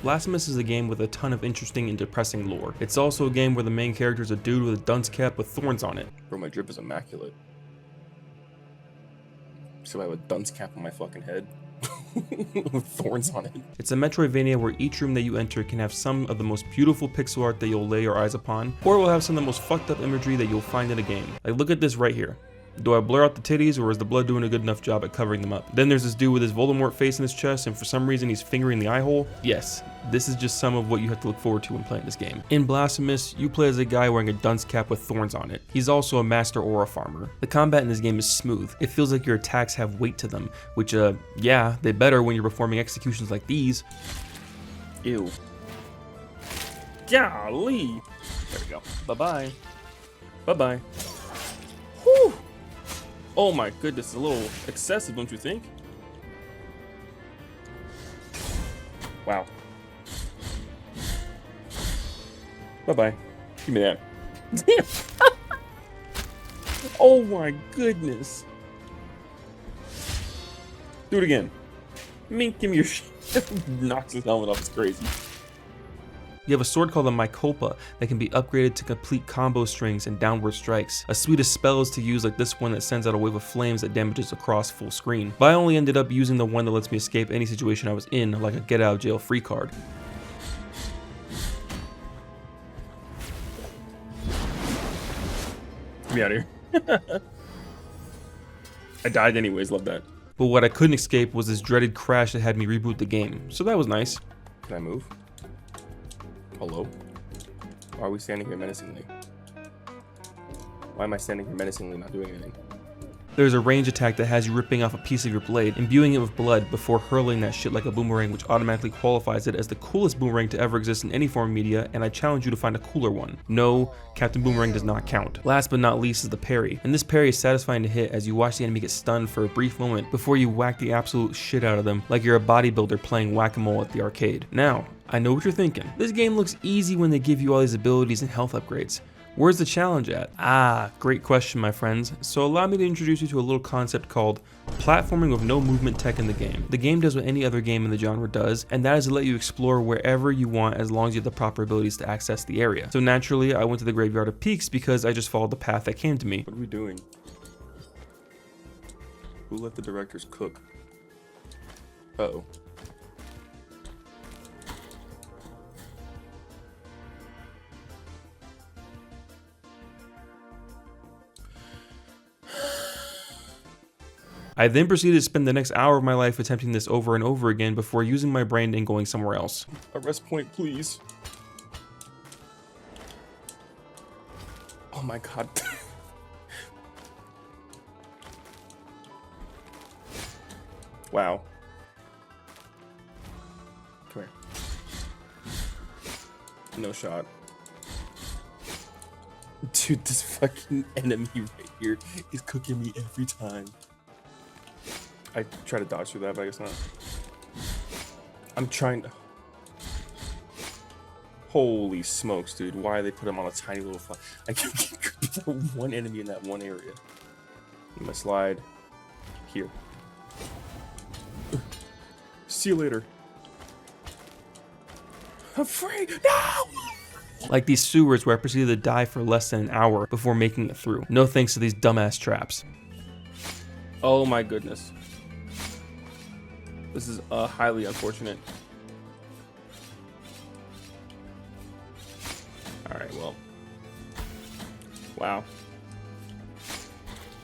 Blasphemous is a game with a ton of interesting and depressing lore. It's also a game where the main character is a dude with a dunce cap with thorns on it. Bro, my drip is immaculate. So I have a dunce cap on my fucking head. With thorns on it. It's a Metroidvania where each room that you enter can have some of the most beautiful pixel art that you'll lay your eyes upon, or it will have some of the most fucked up imagery that you'll find in a game. Like, look at this right here. Do I blur out the titties, or is the blood doing a good enough job at covering them up? Then there's this dude with his Voldemort face in his chest, and for some reason he's fingering the eye hole. Yes, this is just some of what you have to look forward to when playing this game. In Blasphemous, you play as a guy wearing a dunce cap with thorns on it. He's also a master aura farmer. The combat in this game is smooth. It feels like your attacks have weight to them, which yeah, they better when you're performing executions like these. Ew. Golly. There we go. Bye-bye. Bye-bye. Whew. Oh my goodness, a little excessive, don't you think? Wow. Bye-bye. Give me that. Oh my goodness. Do it again. Mink, give me your shit. Knocks his helmet off, it's crazy. You have a sword called a Mycopa that can be upgraded to complete combo strings and downward strikes. A suite of spells to use like this one that sends out a wave of flames that damages across full screen. But I only ended up using the one that lets me escape any situation I was in, like a get out of jail free card. Get me out of here. I died anyways, love that. But what I couldn't escape was this dreaded crash that had me reboot the game, so that was nice. Can I move? Hello? Why are we standing here menacingly? Why am I standing here menacingly, not doing anything? There's a range attack that has you ripping off a piece of your blade, imbuing it with blood before hurling that shit like a boomerang, which automatically qualifies it as the coolest boomerang to ever exist in any form of media, and I challenge you to find a cooler one. No, Captain Boomerang does not count. Last but not least is the parry, and this parry is satisfying to hit as you watch the enemy get stunned for a brief moment before you whack the absolute shit out of them like you're a bodybuilder playing whack-a-mole at the arcade. Now, I know what you're thinking. This game looks easy when they give you all these abilities and health upgrades. Where's the challenge at? Ah, great question, my friends. So allow me to introduce you to a little concept called platforming with no movement tech in the game. The game does what any other game in the genre does, and that is to let you explore wherever you want as long as you have the proper abilities to access the area. So naturally, I went to the Graveyard of Peaks because I just followed the path that came to me. What are we doing? Who let the directors cook? Uh-oh. I then proceeded to spend the next hour of my life attempting this over and over again before using my brain and going somewhere else. A rest point, please. Oh my god. Wow. Come here. No shot. Dude, this fucking enemy right here is cooking me every time. I try to dodge through that, but I guess not. I'm trying to... Holy smokes, dude. Why they put him on a tiny little fly? I can't get one enemy in that one area. I'm gonna slide here. See you later. I'm free! No! Like these sewers where I proceeded to die for less than an hour before making it through. No thanks to these dumbass traps. Oh my goodness. This is highly unfortunate. Alright, well. Wow.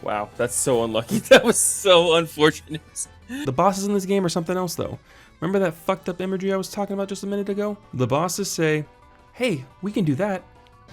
Wow, that's so unlucky. That was so unfortunate. The bosses in this game are something else though. Remember that fucked up imagery I was talking about just a minute ago? The bosses say, hey, we can do that,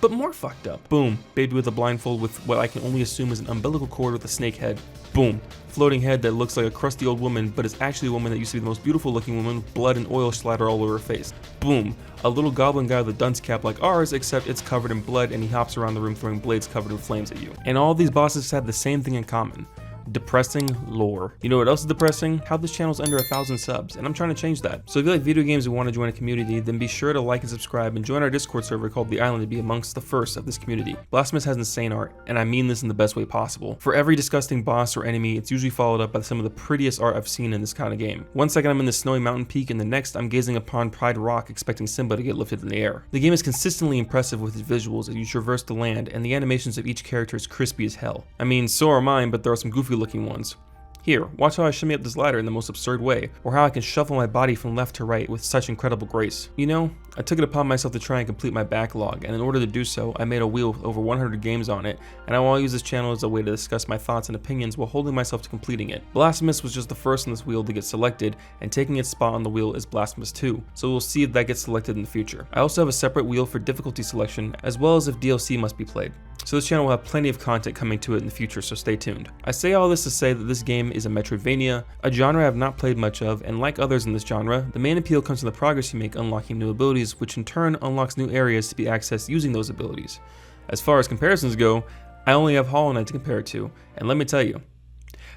but more fucked up. Boom, baby with a blindfold with what I can only assume is an umbilical cord with a snake head. Boom, floating head that looks like a crusty old woman, but is actually a woman that used to be the most beautiful looking woman with blood and oil splattered all over her face. Boom, a little goblin guy with a dunce cap like ours, except it's covered in blood and he hops around the room throwing blades covered in flames at you. And all these bosses have the same thing in common. Depressing lore. You know what else is depressing? How this channel is under 1,000 subs, and I'm trying to change that. So if you like video games and want to join a community, then be sure to like and subscribe and join our Discord server called The Island to be amongst the first of this community. Blasphemous has insane art, and I mean this in the best way possible. For every disgusting boss or enemy, it's usually followed up by some of the prettiest art I've seen in this kind of game. One second I'm in the snowy mountain peak, and the next I'm gazing upon Pride Rock expecting Simba to get lifted in the air. The game is consistently impressive with its visuals as you traverse the land, and the animations of each character is crispy as hell. I mean, so are mine, but there are some goofy looking ones. Here, watch how I shimmy up this ladder in the most absurd way, or how I can shuffle my body from left to right with such incredible grace. You know, I took it upon myself to try and complete my backlog, and in order to do so, I made a wheel with over 100 games on it, and I want to use this channel as a way to discuss my thoughts and opinions while holding myself to completing it. Blasphemous was just the first on this wheel to get selected, and taking its spot on the wheel is Blasphemous 2, so we'll see if that gets selected in the future. I also have a separate wheel for difficulty selection, as well as if DLC must be played. So this channel will have plenty of content coming to it in the future, so stay tuned. I say all this to say that this game is a Metroidvania, a genre I have not played much of, and like others in this genre, the main appeal comes from the progress you make unlocking new abilities, which in turn unlocks new areas to be accessed using those abilities. As far as comparisons go, I only have Hollow Knight to compare it to, and let me tell you,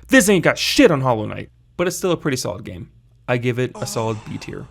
this ain't got shit on Hollow Knight, but it's still a pretty solid game. I give it a solid B tier.